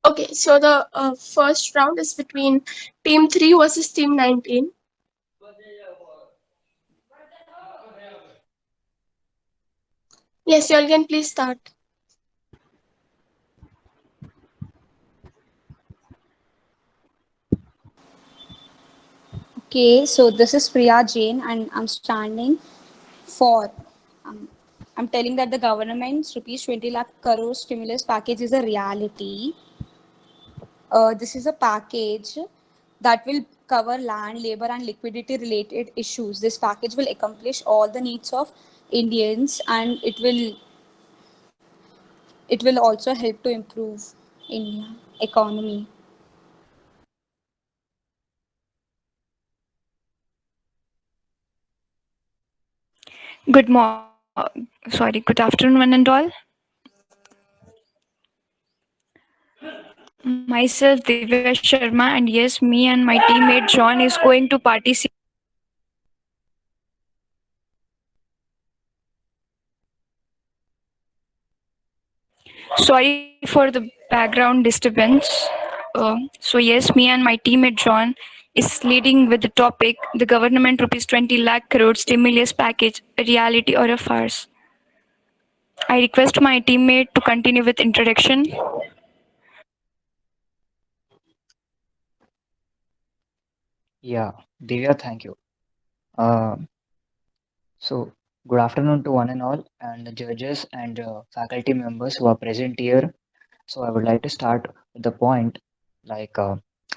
Okay, so the first round is between Team 3 versus Team 19. Yes, you all can please start. Okay, so this is Priya Jain, and I'm standing for. Um, I'm telling that the government's rupees 20 lakh crore stimulus package is a reality. This is a package that will cover land, labor, and liquidity related issues. This package will accomplish all the needs of Indians, and it will also help to improve India economy. Good afternoon, one and all. Myself, Divya Sharma, and yes, me and my teammate John is going to participate. Sorry for the background disturbance. Yes, me and my teammate John is leading with the topic: the government rupees 20 lakh crore stimulus package, a reality or a farce. I request my teammate to continue with introduction. Yeah, Divya, thank you. Uh, so, good afternoon to one and all, and the judges and faculty members who are present here. So, I would like to start with the point like,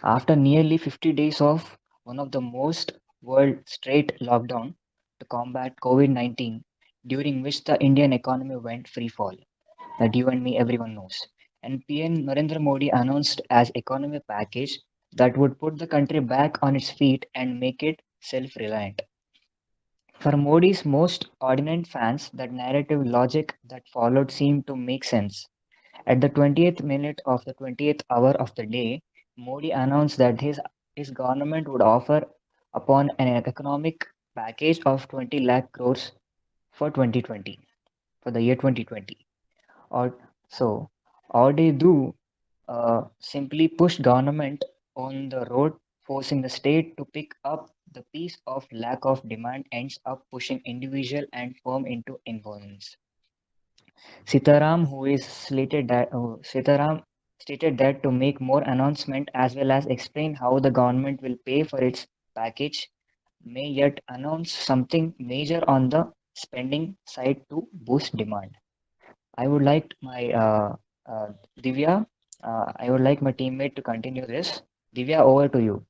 after nearly 50 days of one of the most world straight lockdown to combat COVID-19, during which the Indian economy went free fall, that you and me everyone knows. And PM Narendra Modi announced as economy package that would put the country back on its feet and make it self-reliant. For Modi's most ardent fans, that narrative logic that followed seemed to make sense. At the 20th minute of the 20th hour of the day, Modi announced that his government would offer upon an economic package of 20 lakh crores for 2020, for the year 2020. Or so, all they do simply push government on the road, forcing the state to pick up the piece of lack of demand ends up pushing individual and firm into insolvency. Sitaram stated that to make more announcement as well as explain how the government will pay for its package, may yet announce something major on the spending side to boost demand. I would like my Divya. I would like my teammate to continue this. Divya, over to you.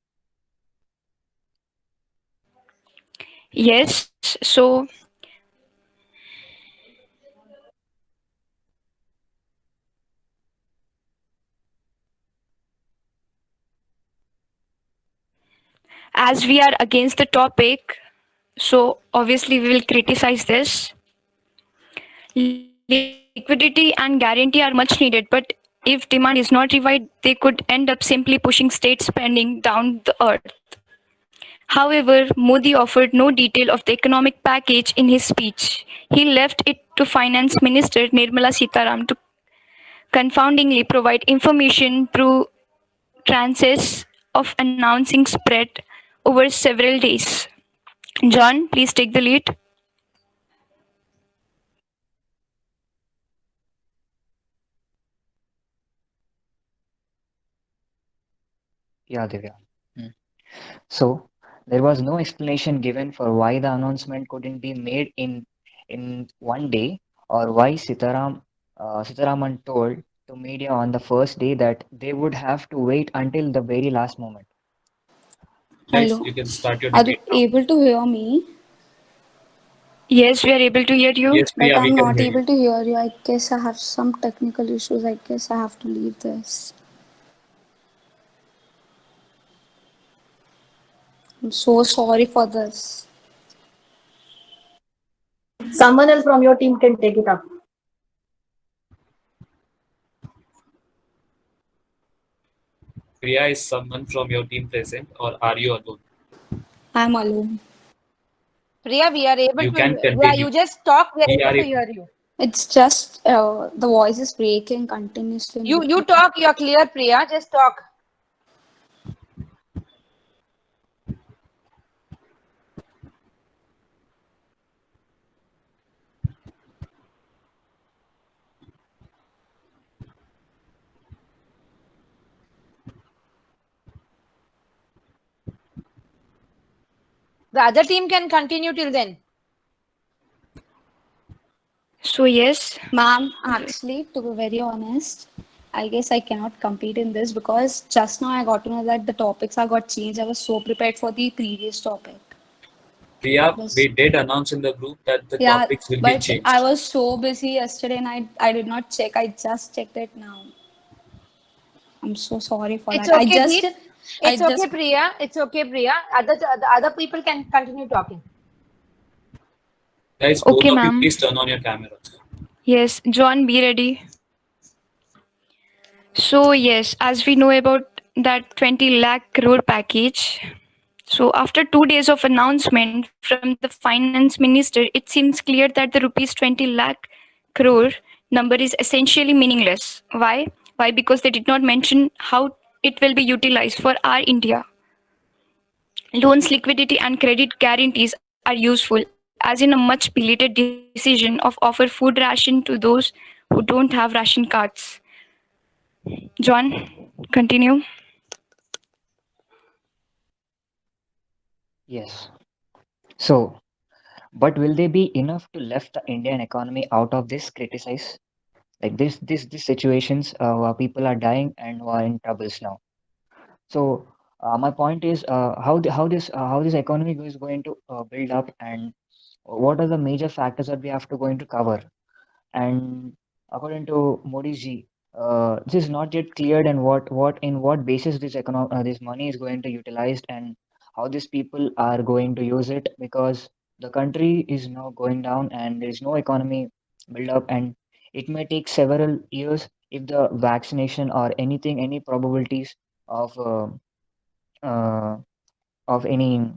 Yes, so as we are against the topic, so obviously we will criticize this. Liquidity and guarantee are much needed, but if demand is not revived, they could end up simply pushing state spending down the earth. However, Modi offered no detail of the economic package in his speech. He left it to Finance Minister Nirmala Sitaram to confoundingly provide information through trances of announcing spread over several days. John, please take the lead. Yeah, Divya. Hmm. So there was no explanation given for why the announcement couldn't be made in one day, or why Sitaraman told to media on the first day that they would have to wait until the very last moment. Hello, are you able to hear me? Yes, we are able to hear you. But I'm not able to hear you. I guess I have some technical issues. I guess I have to leave this. I'm so sorry for this. Someone else from your team can take it up. Priya, is someone from your team present or are you alone? I'm alone. Priya, we are able You to, can yeah, continue. you just talk, we are We able are to able. hear you. It's just the voice is breaking continuously. in You between. talk. You're clear, Priya. Just talk. The other team can continue till then. So yes, Ma'am, actually, to be very honest, I guess I cannot compete in this because just now I got to know that the topics are got changed. I was so prepared for the previous topic. Priya, Yes. we did announce in the group that the Yeah, topics will be but changed. I was so busy yesterday and I did not check. I just checked it now. I'm so sorry for It's that. okay, Deep. I It's okay, just Priya. It's okay, Priya. The other people can continue talking. Guys, both okay, of you ma'am. please turn on your cameras. Yes, John, be ready. So yes, as we know about that 20 lakh crore package, so after 2 days of announcement from the finance minister, it seems clear that the rupees 20 lakh crore number is essentially meaningless. Why? Why? Because they did not mention how it will be utilized for our India. Loans, liquidity, and credit guarantees are useful, as in a much belated decision of offer food ration to those who don't have ration cards. John, continue. Yes. So, but will they be enough to lift the Indian economy out of this criticize? Like these situations where people are dying and who are in troubles now. So my point is how this economy is going to build up, and what are the major factors that we have to going to cover. And according to Modi ji, this is not yet cleared, and what basis this money is going to utilized, and how these people are going to use it, because the country is now going down and there is no economy build up, and it may take several years if the vaccination or any probabilities of uh, any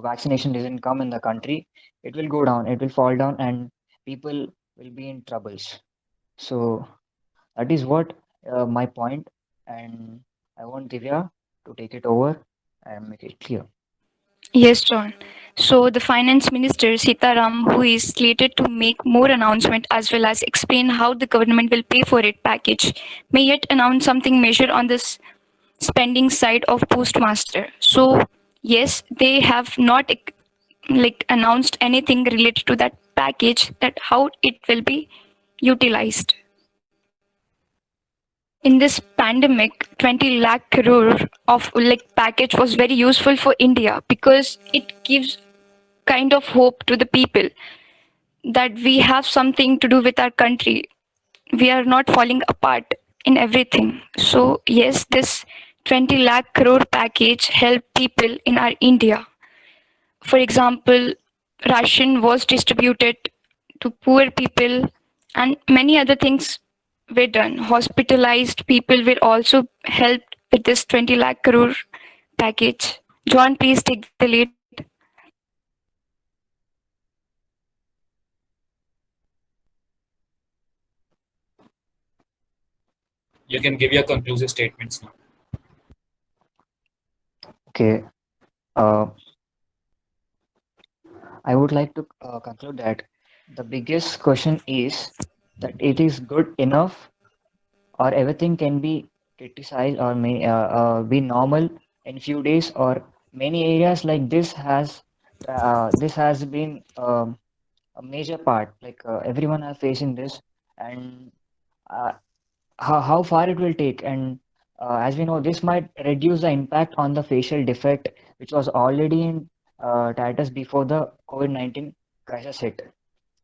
vaccination doesn't come in the country, it will go down, it will fall down, and people will be in troubles. So that is what my point, and I want Divya to take it over and make it clear. Yes, John. So the finance minister Sitaram, who is slated to make more announcement as well as explain how the government will pay for it package, may yet announce something measure on this spending side of postmaster. So yes, they have not like announced anything related to that package, that how it will be utilized. In this pandemic, 20 lakh crore of like package was very useful for India because it gives kind of hope to the people that we have something to do with our country. We are not falling apart in everything. So yes, this 20 lakh crore package helped people in our India. For example, ration was distributed to poor people and many other things were done. Hospitalized people were also helped with this 20 lakh crore package. John, please take the lead. You can give your conclusive statements now. Okay, uh, I would like to conclude that the biggest question is that it is good enough, or everything can be criticized or may be normal in few days, or many areas like this has been a major part, like everyone are facing this, and uh, how far it will take, and as we know, this might reduce the impact on the facial defect which was already in status before the COVID-19 crisis hit,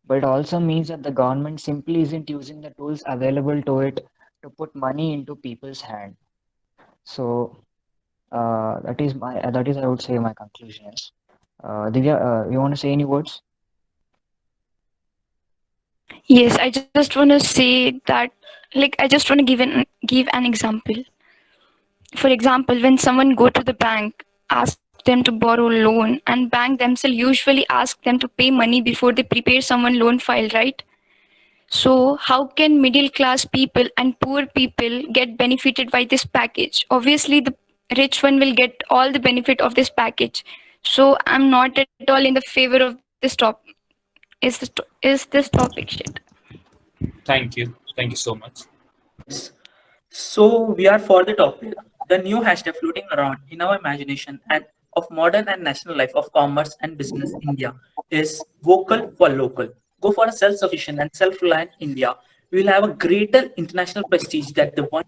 but it also means that the government simply isn't using the tools available to it to put money into people's hand. So that is I would say my conclusion is. Divya, you want to say any words? Yes, I just want to say that, like, I just want to give an example. For example, when someone go to the bank, ask them to borrow loan, and bank themselves usually ask them to pay money before they prepare someone loan file, right? So how can middle class people and poor people get benefited by this package? Obviously, the rich one will get all the benefit of this package. So I'm not at all in the favor of this top. Is this topic shit? Thank you. Thank you so much. So we are for the topic. The new hashtag floating around in our imagination and of modern and national life of commerce and business India is vocal for local. Go for a self-sufficient and self-reliant India. We will have a greater international prestige than the one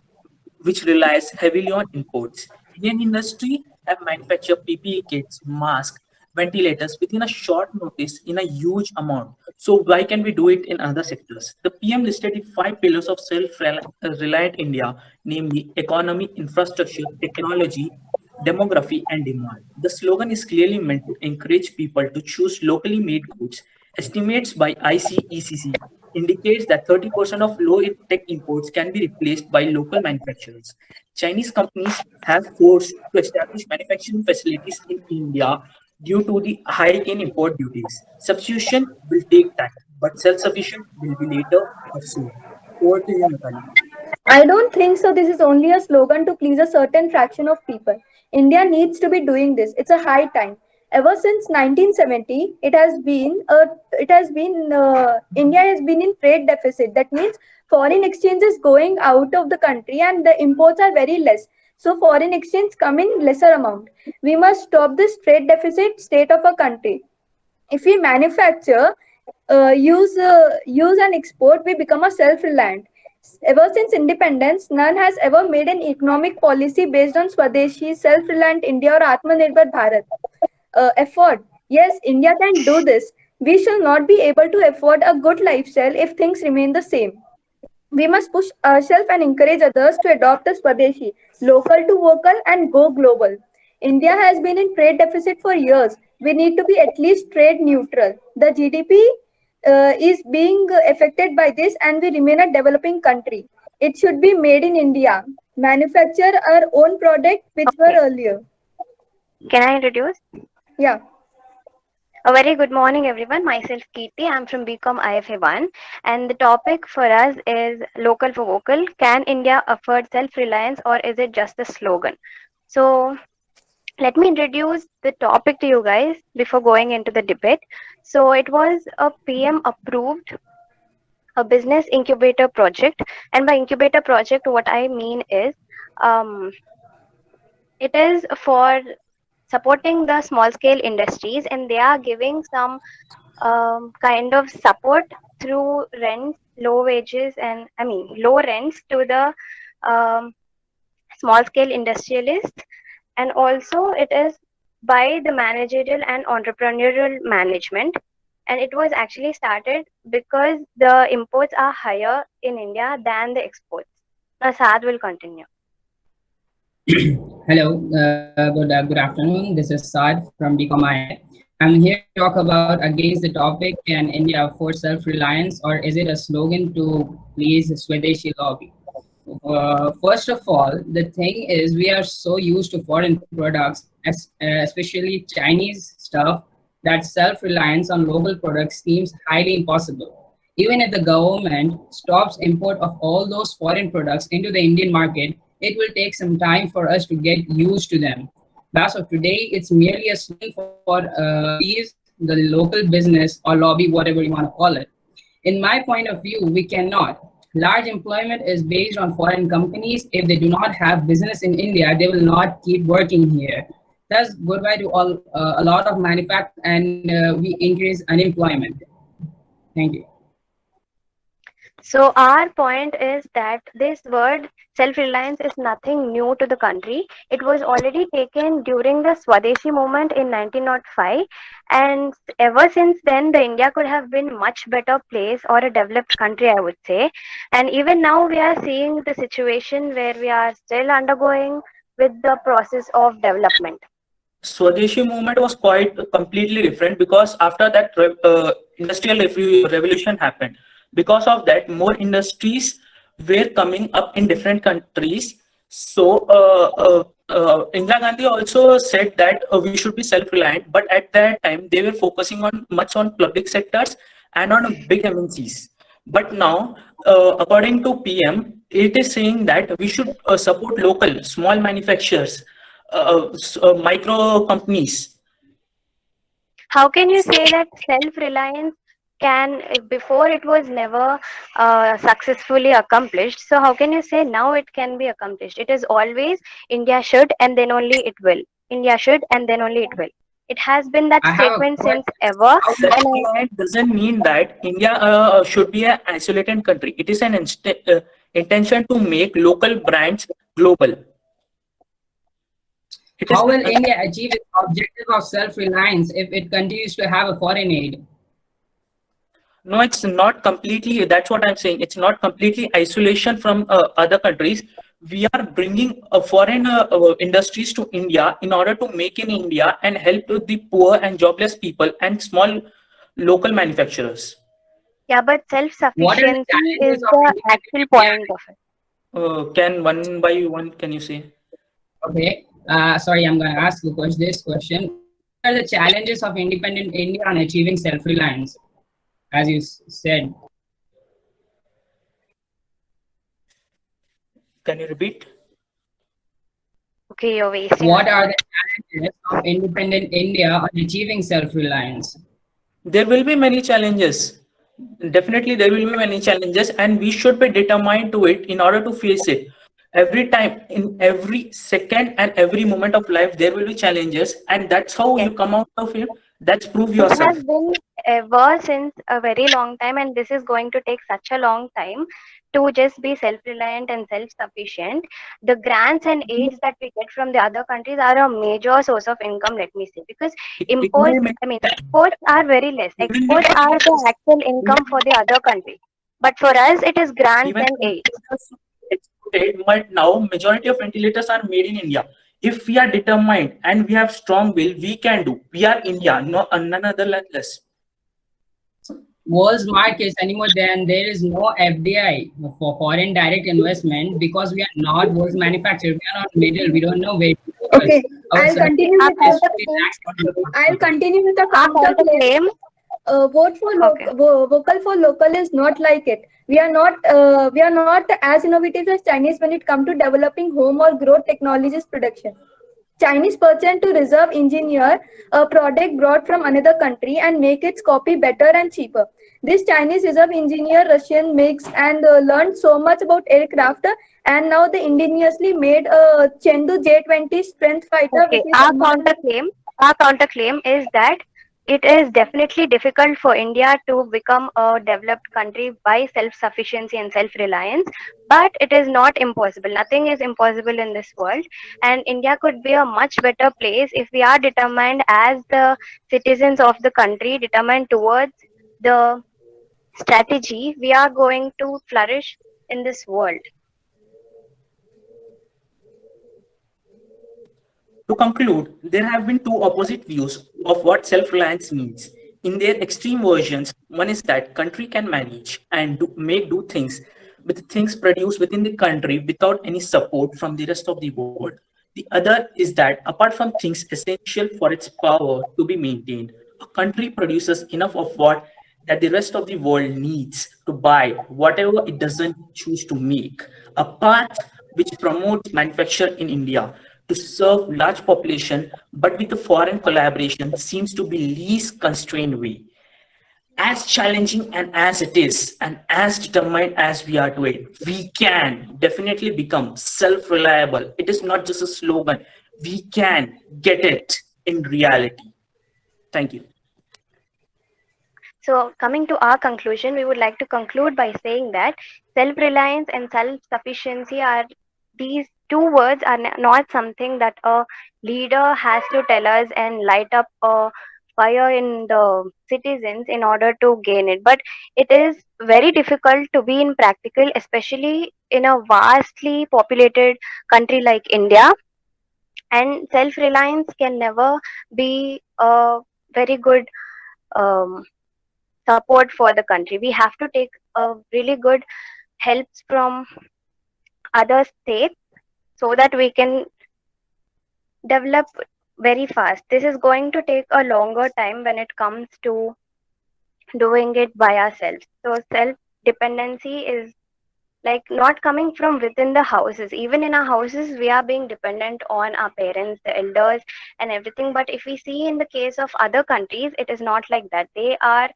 which relies heavily on imports. Indian industry have manufactured PPE kits, masks, ventilators within a short notice in a huge amount. So why can we do it in other sectors? The PM listed the 5 pillars of self-reliant India, namely economy, infrastructure, technology, demography, and demand. The slogan is clearly meant to encourage people to choose locally made goods. Estimates by ICECC indicates that 30% of low-tech imports can be replaced by local manufacturers. Chinese companies have forced to establish manufacturing facilities in India due to the hike in import duties. Substitution will take time, but self-sufficient will be later or soon. Over to you, Natali. I don't think so. This is only a slogan to please a certain fraction of people. India needs to be doing this. It's a high time. Ever since 1970, India has been in trade deficit. That means foreign exchange is going out of the country and the imports are very less. So foreign exchange come in lesser amount. We must stop this trade deficit state of a country. If we manufacture, use and export, we become a self-reliant. Ever since independence, none has ever made an economic policy based on Swadeshi, self-reliant India or Atmanirbhar Bharat effort. Yes, India can do this. We shall not be able to afford a good lifestyle if things remain the same. We must push ourselves and encourage others to adopt the Swadeshi, local to vocal and go global. India has been in trade deficit for years. We need to be at least trade neutral. The GDP is being affected by this and we remain a developing country. It should be made in India. Manufacture our own product which were earlier. Can I introduce? Yeah. A very good morning, everyone. Myself, Kirti. I'm from BCom IFA1. And the topic for us is local for vocal. Can India afford self-reliance or is it just a slogan? So let me introduce the topic to you guys before going into the debate. So it was a PM approved a business incubator project. And by incubator project, what I mean is it is for supporting the small scale industries, and they are giving some kind of support through rents, low wages, and low rents to the small scale industrialists. And also it is by the managerial and entrepreneurial management. And it was actually started because the imports are higher in India than the exports. Now Saad will continue. Hello, good afternoon. This is Saad from BCom. I'm here to talk about against the topic, can India afford self-reliance or is it a slogan to please the Swadeshi lobby? First of all, the thing is we are so used to foreign products, especially Chinese stuff, that self-reliance on local products seems highly impossible. Even if the government stops import of all those foreign products into the Indian market, it will take some time for us to get used to them. As of today, it's merely a slogan for the local business or lobby, whatever you want to call it. In my point of view, we cannot. Large employment is based on foreign companies. If they do not have business in India, they will not keep working here. Thus, goodbye to all a lot of manufacturing, and we increase unemployment. Thank you. So our point is that this word self-reliance is nothing new to the country. It was already taken during the Swadeshi movement in 1905, and ever since then the India could have been much better place or a developed country, I would say. And even now we are seeing the situation where we are still undergoing with the process of development. Swadeshi movement was quite completely different because after that industrial revolution happened. Because of that, more industries were coming up in different countries. So Indira Gandhi also said that we should be self-reliant, but at that time they were focusing on much on public sectors and on big MNCs. But now, according to PM, it is saying that we should support local small manufacturers, micro companies. How can you say that self-reliance can, before it was never successfully accomplished? So how can you say now it can be accomplished? It is always India should and then only it will. India should and then only it will. It has been that I have a statement question. since ever. Self-reliant doesn't mean that India should be an isolated country. It is an intention to make local brands global. It is How will India achieve its objective of self-reliance if it continues to have a foreign aid? No, it's not completely. That's what I'm saying. It's not completely isolation from other countries. We are bringing foreign industries to India in order to make in India and help the poor and jobless people and small local manufacturers. Yeah, but What are the self-sufficiency challenges is of the India? actual point of it. Can one by one, can you say? Okay. Sorry, I'm going to ask this question. What are the challenges of independent India on achieving self-reliance? As you said. Can you repeat? Okay, you're wasting. What are the challenges of independent India on achieving self-reliance? There will be many challenges. Definitely, there will be many challenges, and we should be determined to it in order to face it. Every time, in every second and every moment of life, there will be challenges, and that's how you come out of it. That's prove It yourself. has been ever since a very long time, and this is going to take such a long time to just be self-reliant and self-sufficient. The grants and aids that we get from the other countries are a major source of income, let me say, because exports are very less. Exports are the actual income for the other country. But for us, it is grants Even and aids. exported, but now majority of ventilators are made in India. If we are determined and we have strong will, we can do. We are India, no none other less. World's markets anymore, then there is no FDI for foreign direct investment because we are not world's manufacturer. We are not middle. We don't know where. Okay, I'll continue with the counterclaim. Vote for vocal for local is not like it. We are not as innovative as Chinese when it comes to developing home or growth technologies production. Chinese pretend to reserve engineer a product brought from another country and make its copy better and cheaper. This Chinese reserve engineer Russian makes and learned so much about aircraft, and now they ingeniously made a Chengdu J-20 strength fighter. Okay, our counterclaim is that it is definitely difficult for India to become a developed country by self-sufficiency and self-reliance, but it is not impossible. Nothing is impossible in this world, and India could be a much better place if we are determined as the citizens of the country, determined towards the strategy. We are going to flourish in this world. To conclude, there have been two opposite views of what self-reliance means. In their extreme versions, one is that country can manage and do things with things produced within the country without any support from the rest of the world. The other is that apart from things essential for its power to be maintained, a country produces enough of what that the rest of the world needs to buy whatever it doesn't choose to make. A path which promotes manufacture in India to serve large population, but with the foreign collaboration seems to be least constrained way. As challenging and as it is, and as determined as we are to it, we can definitely become self-reliable. It is not just a slogan. We can get it in reality. Thank you. So coming to our conclusion, we would like to conclude by saying that self-reliance and self-sufficiency are these two words are not something that a leader has to tell us and light up a fire in the citizens in order to gain it. But it is very difficult to be in practical, especially in a vastly populated country like India. And self-reliance can never be a very good support for the country. We have to take a really good helps from other states so that we can develop very fast. This is going to take a longer time when it comes to doing it by ourselves. So dependency is like not coming from within the houses. Even in our houses, we are being dependent on our parents, the elders, and everything. But if we see in the case of other countries, it is not like that. They are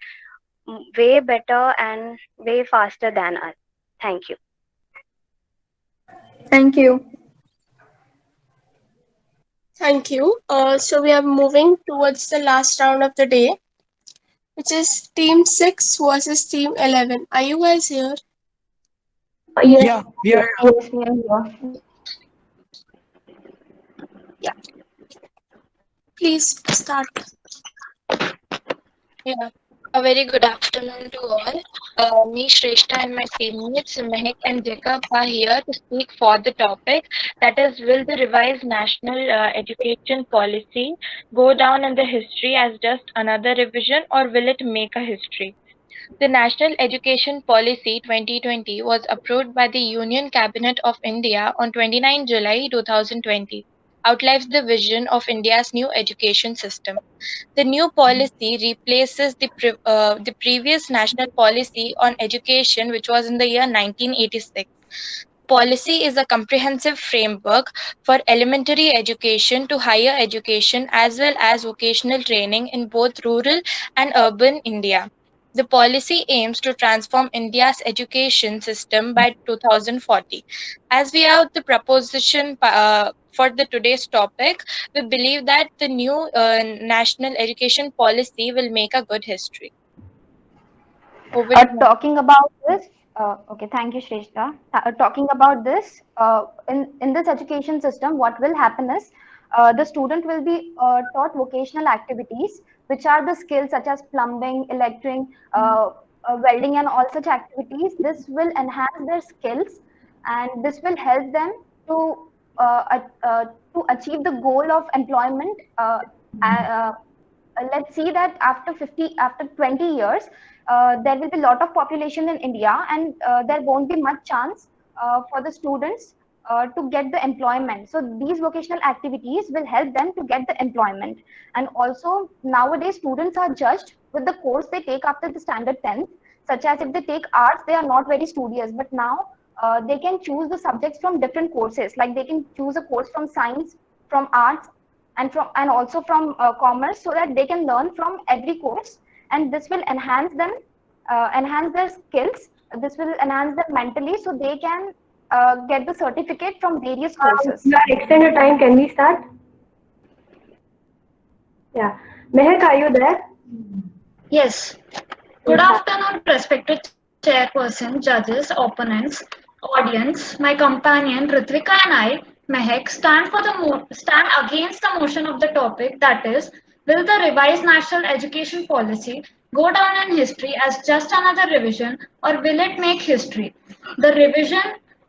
way better and way faster than us. Thank you. Thank you. Thank you. So we are moving towards the last round of the day, which is Team 6 versus Team 11. Are you guys here? Yes. Yeah, we are. Yes, we are here. Yeah. Please start. Yeah. A very good afternoon to all. Me, Shrestha, and my teammates Mehak and Jacob are here to speak for the topic, that is, will the revised national education policy go down in the history as just another revision, or will it make a history? The National Education Policy 2020 was approved by the Union Cabinet of India on 29 July 2020, outlines the vision of India's new education system. The new policy replaces the previous national policy on education, which was in the year 1986. Policy is a comprehensive framework for elementary education to higher education as well as vocational training in both rural and urban India. The policy aims to transform India's education system by 2040. As we have the proposition for the today's topic, we believe that the new national education policy will make a good history. Over to you. Talking about this, okay, thank you, Shrestha. Talking about this, in this education system, what will happen is the student will be taught vocational activities, which are the skills such as plumbing, electric, welding, and all such activities. This will enhance their skills, and this will help them to achieve the goal of employment. Let's see that after 20 years, there will be a lot of population in India, and there won't be much chance for the students to get the employment. So these vocational activities will help them to get the employment. And also nowadays students are judged with the course they take after the standard 10th, such as if they take arts, they are not very studious, but now they can choose the subjects from different courses. Like they can choose a course from science, from arts, and also from commerce, so that they can learn from every course, and this will enhance them, enhance their skills. This will enhance them mentally, so they can get the certificate from various courses. Extended time. Can we start? Yeah. Mehak, are you there? Yes. Good afternoon, respected chairperson, judges, opponents, audience. My companion Ritvika and I, Mehak, stand against the motion of the topic, that is, will the revised national education policy go down in history as just another revision, or will it make history? The revision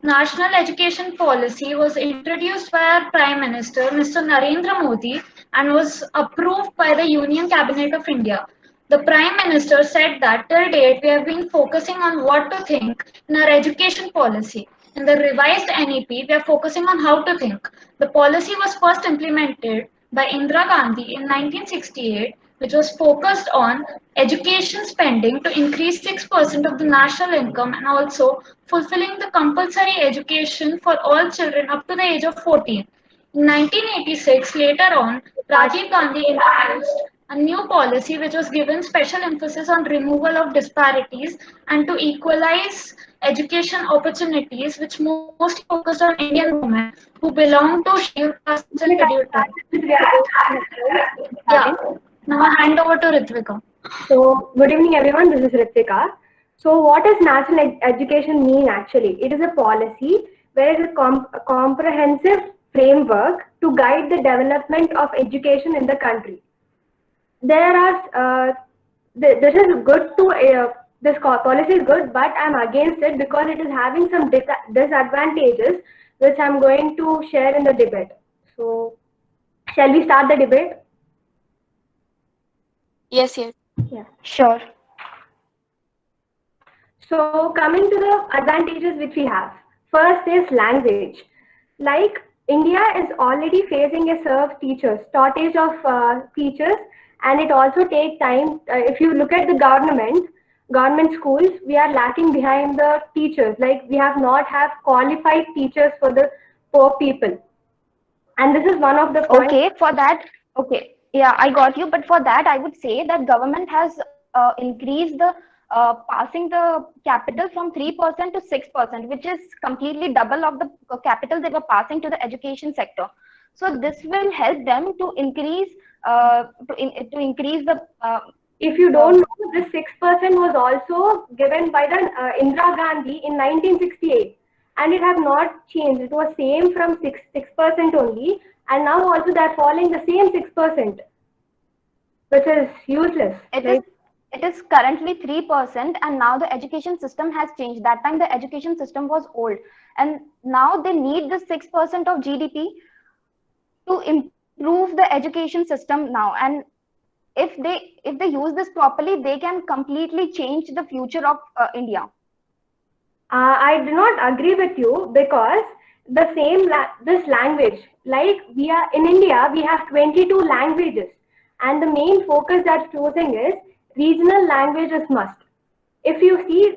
national education policy was introduced by our Prime Minister, Mr. Narendra Modi, and was approved by the Union Cabinet of India. The Prime Minister said that till date we have been focusing on what to think in our education policy. In the revised NEP, we are focusing on how to think. The policy was first implemented by Indira Gandhi in 1968, which was focused on education spending to increase 6% of the national income, and also fulfilling the compulsory education for all children up to the age of 14. In 1986, later on, Rajiv Gandhi introduced a new policy which was given special emphasis on removal of disparities and to equalize education opportunities, which mostly focused on Indian women who belong to scheduled castes and scheduled tribes. Yeah. Now I hand over to Ritvika. So, good evening everyone, this is Ritvika. So what does national education mean actually? It is a policy where it is a comprehensive framework to guide the development of education in the country. There are, this is good to, this policy is good, but I'm against it because it is having some disadvantages, which I'm going to share in the debate. So, shall we start the debate? Yes. Yeah. Sure. So coming to the advantages which we have. First is language. Like India is already facing a shortage of teachers, and it also takes time. If you look at the government, government schools, we are lacking behind the teachers. Like we have not have qualified teachers for the poor people. And this is one of the points. Okay, for that, okay, yeah, I got you. But for that, I would say that government has increased the passing the capital from 3% to 6%, which is completely double of the capital they were passing to the education sector. So this will help them to increase to increase the. If you don't know, this 6% was also given by the Indira Gandhi in 1968, and it has not changed. It was same from 6% only, and now also they are following the same 6%, which is useless. It is currently 3%, and now the education system has changed. That time the education system was old, and now they need the 6% of GDP to improve the education system now. And if they use this properly, they can completely change the future of India. I do not agree with you, because the same this language, like we are in India, we have 22 languages, and the main focus that's choosing is regional languages must. If you see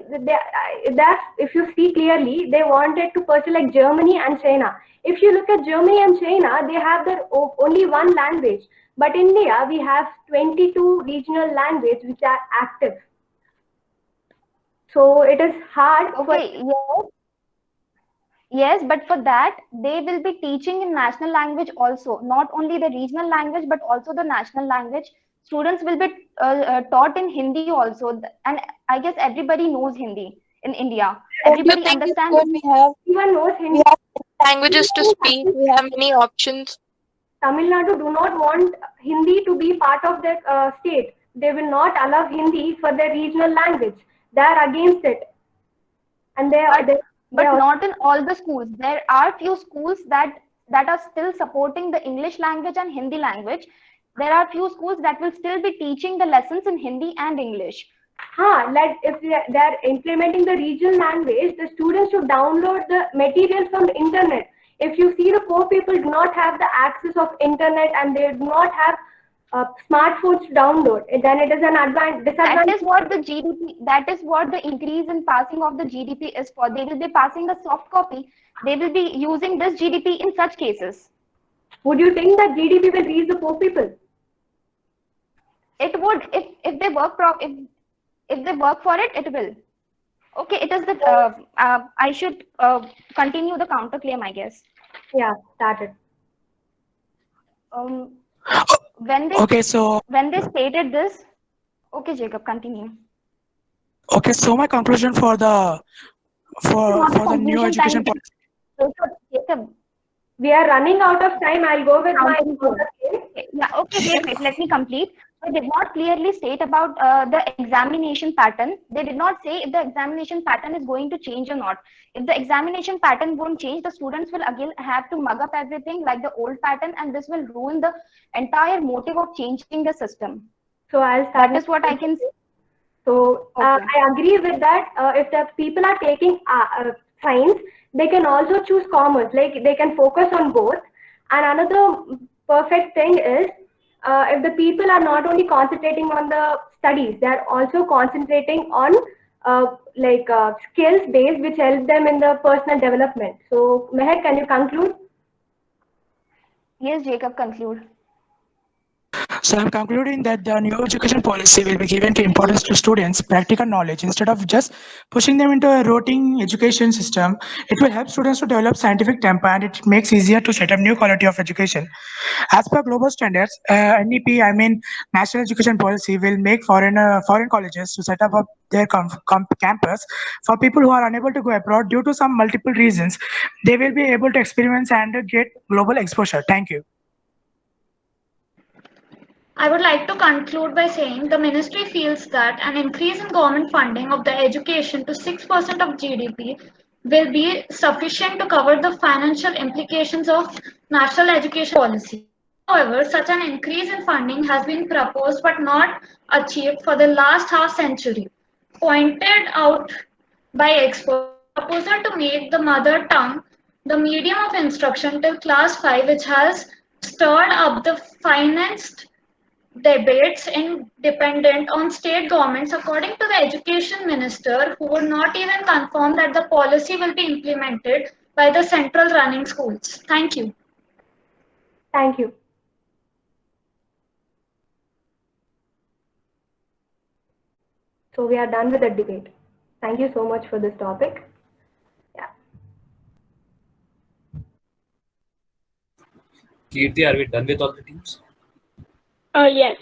if you see clearly, they wanted to pursue like Germany and China. If you look at Germany and China, they have their only one language, but India we have 22 regional languages which are active. So it is hard. Okay, yes, but for that they will be teaching in national language also, not only the regional language but also the national language. Students will be taught in Hindi also, and I guess everybody knows Hindi in India. Everybody understands. We have Everyone knows Hindi. We have languages to speak. We have many options. Tamil Nadu do not want Hindi to be part of their state. They will not allow Hindi for their regional language. They are against it, and but not in all the schools. There are few schools that are still supporting the English language and Hindi language. There are few schools that will still be teaching the lessons in Hindi and English. Like if they are implementing the regional language, the students should download the material from the internet. If you see, the poor people do not have the access of internet, and they do not have smartphones to download, then it is an disadvantage. That is what the GDP, that is what the increase in passing of the GDP is for. They will be passing the soft copy. They will be using this GDP in such cases. Would you think that GDP will reach the poor people? It would, if they work if they work for it, it will. Okay, it is the I should continue the counterclaim, I guess. Yeah, started. When they stated this, okay, Jacob, continue. Okay, so my conclusion for the new education policy. Jacob, we are running out of time. I'll go with my yeah. Okay, wait. Let me complete. They did not clearly state about the examination pattern. They did not say if the examination pattern is going to change or not. If the examination pattern won't change, the students will again have to mug up everything like the old pattern, and this will ruin the entire motive of changing the system. So I'll start. That is what I can say. So I agree with that. If the people are taking science, they can also choose commerce. Like they can focus on both. And another perfect thing is, if the people are not only concentrating on the studies, they are also concentrating on skills based, which help them in the personal development. So Mehak, can you conclude? Yes, Jacob, conclude. So I'm concluding that the new education policy will be given to importance to students' practical knowledge instead of just pushing them into a routine education system. It will help students to develop scientific temper, and it makes easier to set up new quality of education. As per global standards, NEP, National Education Policy, will make foreign colleges to set up their campus for people who are unable to go abroad due to some multiple reasons. They will be able to experience and get global exposure. Thank you. I would like to conclude by saying the ministry feels that an increase in government funding of the education to 6% of GDP will be sufficient to cover the financial implications of national education policy. However, such an increase in funding has been proposed but not achieved for the last half century. Pointed out by experts, the proposal to make the mother tongue the medium of instruction till class 5, which has stirred up the finest debates dependent on state governments, according to the education minister, who would not even confirm that the policy will be implemented by the central running schools. Thank you. Thank you. So we are done with the debate. Thank you so much for this topic. Kirti, are we done with all the teams? Yes.